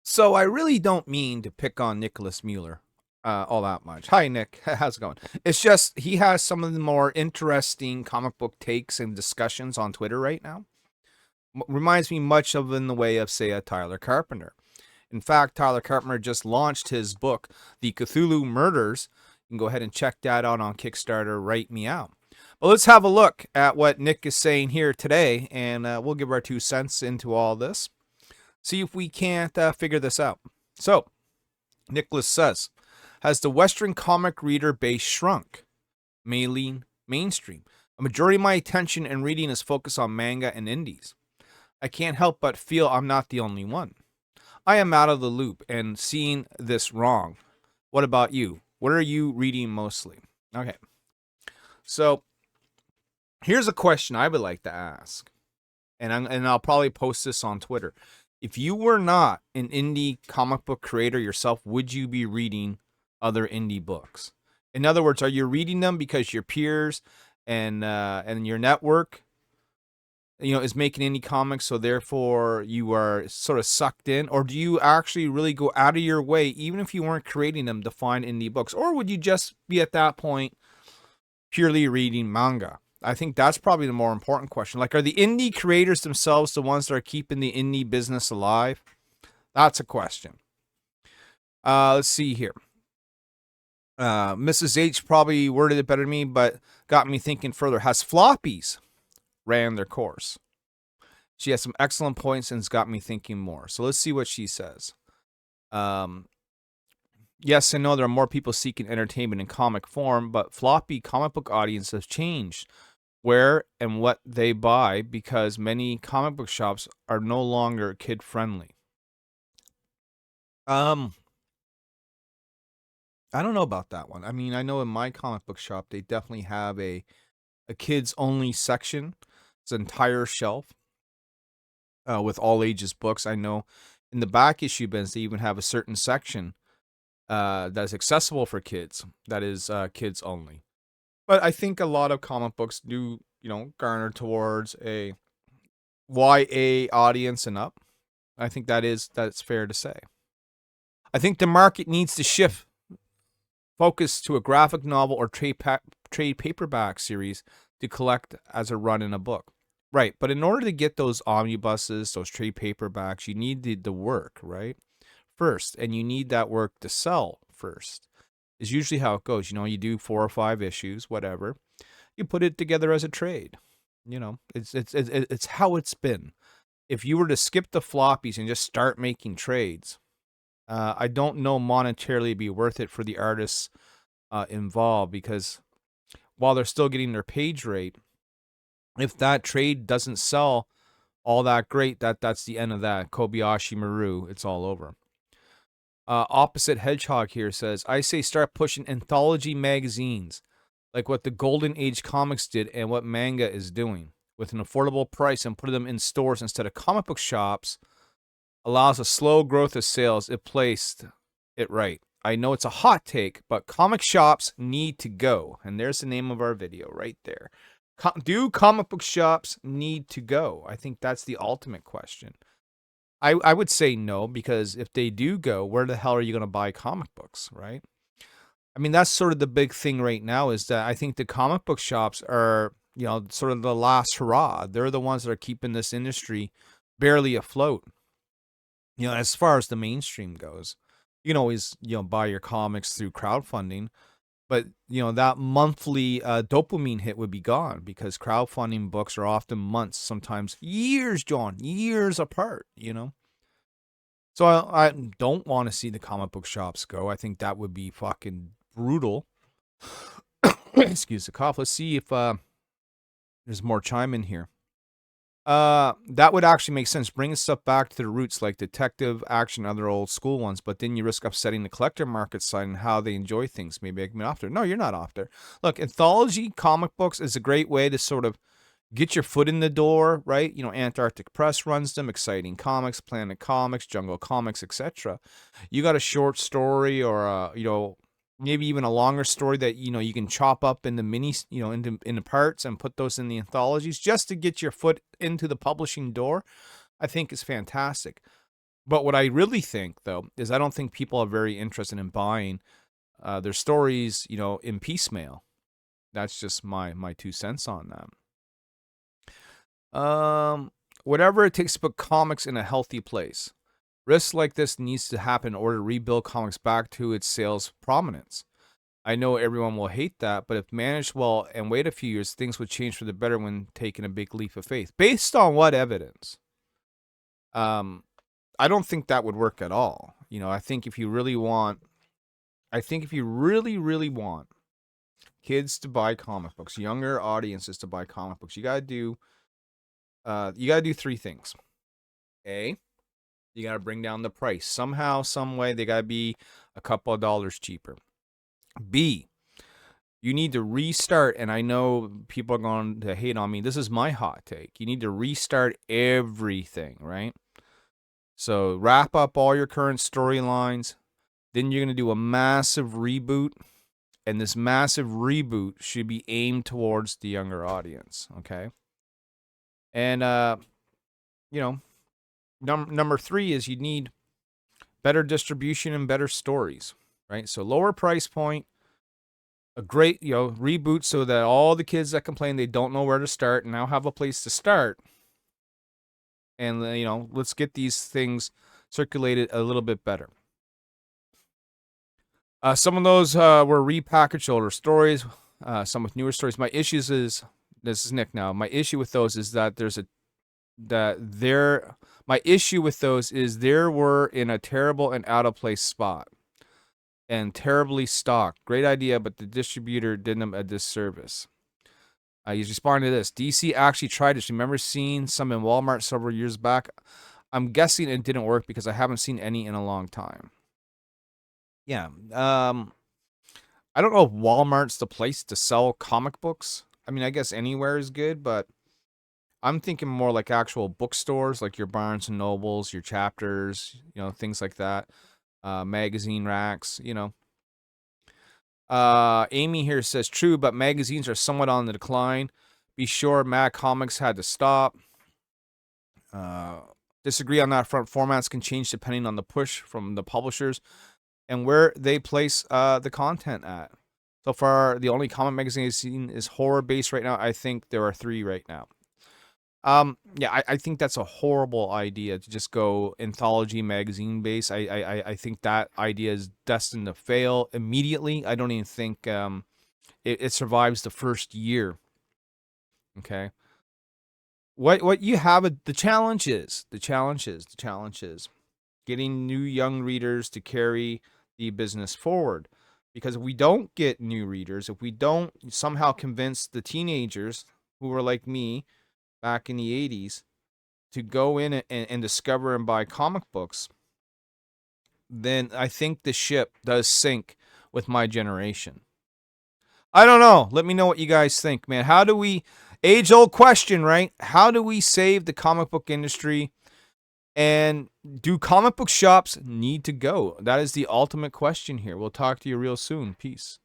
So I really don't mean to pick on Nicholas Mueller all that much. Hi, Nick. How's it going? It's just he has some of the more interesting comic book takes and discussions on Twitter right now. Reminds me much of in the way of, say, a Tyler Carpenter. In fact, Tyler Carpenter just launched his book, The Cthulhu Murders. You can go ahead and check that out on Kickstarter. Write me out. But let's have a look at what Nick is saying here today, and we'll give our 2 cents into all this. See if we can't figure this out. So, Nicholas says, has the Western comic reader base shrunk? Mainstream. A majority of my attention and reading is focused on manga and indies. I can't help but feel I'm not the only one. I am out of the loop and seeing this wrong. What about you? What are you reading mostly? Okay. So, here's a question I would like to ask. And I'll probably post this on Twitter. If you were not an indie comic book creator yourself, would you be reading other indie books? In other words, are you reading them because your peers and your network, is making indie comics, so therefore you are sort of sucked in, or do you actually really go out of your way, even if you weren't creating them, to find indie books, or would you just be at that point purely reading manga? I think that's probably the more important question. Like, are the indie creators themselves the ones that are keeping the indie business alive? That's a question. Let's see here. Mrs. H probably worded it better than me, but got me thinking further. Has floppies ran their course? She has some excellent points and has got me thinking more. So let's see what she says. Yes, I know there are more people seeking entertainment in comic form, but floppy comic book audiences have changed where and what they buy because many comic book shops are no longer kid friendly. I don't know about that one. I mean, I know in my comic book shop they definitely have a kids only section. It's an entire shelf with all ages books. I know in the back issue bins they even have a certain section that is accessible for kids. That is kids only. But I think a lot of comic books do, garner towards a YA audience and up. I think that's fair to say. I think the market needs to shift focus to a graphic novel or trade paperback series to collect as a run in a book. Right, but in order to get those omnibuses, those trade paperbacks, you need the work, right? First, and you need that work to sell first. Is usually how it goes. You do 4 or 5 issues, whatever. You put it together as a trade. It's how it's been. If you were to skip the floppies and just start making trades, I don't know monetarily it'd be worth it for the artists involved, because while they're still getting their page rate, if that trade doesn't sell all that great, that's the end of that. Kobayashi Maru, it's all over. Opposite Hedgehog here says, I say start pushing anthology magazines like what the Golden Age comics did and what manga is doing with an affordable price, and put them in stores instead of comic book shops allows a slow growth of sales if placed it right. I know it's a hot take, but comic shops need to go. And there's the name of our video right there. Do comic book shops need to go? I think that's the ultimate question. I would say no, because if they do go, where the hell are you going to buy comic books, right? I mean, that's sort of the big thing right now, is that I think the comic book shops are, sort of the last hurrah. They're the ones that are keeping this industry barely afloat. As far as the mainstream goes, you can always, buy your comics through crowdfunding, but, that monthly dopamine hit would be gone, because crowdfunding books are often months, sometimes years, John, years apart, So I don't want to see the comic book shops go. I think that would be fucking brutal. Excuse the cough. Let's see if there's more chime in here. That would actually make sense. Bringing stuff back to the roots, like detective, action, other old school ones, but then you risk upsetting the collector market side and how they enjoy things. Maybe I can be off there. No, you're not off there. Look, anthology comic books is a great way to sort of get your foot in the door, right? Antarctic Press runs them, Exciting Comics, Planet Comics, Jungle Comics, etc. You got a short story or maybe even a longer story that you can chop up in the minis, into parts, and put those in the anthologies just to get your foot into the publishing door. I think is fantastic. But what I really think, though, is I don't think people are very interested in buying their stories, in piecemeal. That's just my 2 cents on that. Whatever it takes to put comics in a healthy place. Risks like this needs to happen in order to rebuild comics back to its sales prominence. I know everyone will hate that, but if managed well and wait a few years, things would change for the better when taking a big leap of faith. Based on what evidence? I don't think that would work at all. I think if you really want, really want kids to buy comic books, younger audiences to buy comic books, you gotta do 3 things. A, you gotta bring down the price somehow, some way. They gotta be a couple of dollars cheaper. B, you need to restart, and I know people are going to hate on me. This is my hot take. You need to restart everything, right? So wrap up all your current storylines. Then you're going to do a massive reboot. And this massive reboot should be aimed towards the younger audience, okay? And, number 3 is you need better distribution and better stories, right? So lower price point, a great, reboot so that all the kids that complain they don't know where to start now have a place to start. And, let's get these things circulated a little bit better. Some of those were repackaged older stories, some with newer stories. My issue is, this is Nick now. My issue with those is that my issue with those is there were in a terrible and out of place spot and terribly stocked. Great idea, but the distributor did them a disservice. He's responding to this. DC actually tried this. Remember seeing some in Walmart several years back? I'm guessing it didn't work because I haven't seen any in a long time. Yeah. I don't know if Walmart's the place to sell comic books. I mean, I guess anywhere is good, but I'm thinking more like actual bookstores, like your Barnes and Nobles, your Chapters, things like that. Magazine racks, Amy here says, true, but magazines are somewhat on the decline. Be sure Mad Comics had to stop. Disagree on that front. Formats can change depending on the push from the publishers and where they place the content at. So far, the only comic magazine I've seen is horror-based right now. I think there are 3 right now. I think that's a horrible idea to just go anthology magazine-based. I think that idea is destined to fail immediately. I don't even think it survives the first year. Okay. What you have, the challenge is getting new young readers to carry the business forward. Because if we don't get new readers, if we don't somehow convince the teenagers who were like me back in the 80s to go in and discover and buy comic books, then I think the ship does sink with my generation. I don't know. Let me know what you guys think, man. How do we, age-old question, right? How do we save the comic book industry? And do comic book shops need to go? That is the ultimate question here. We'll talk to you real soon. Peace.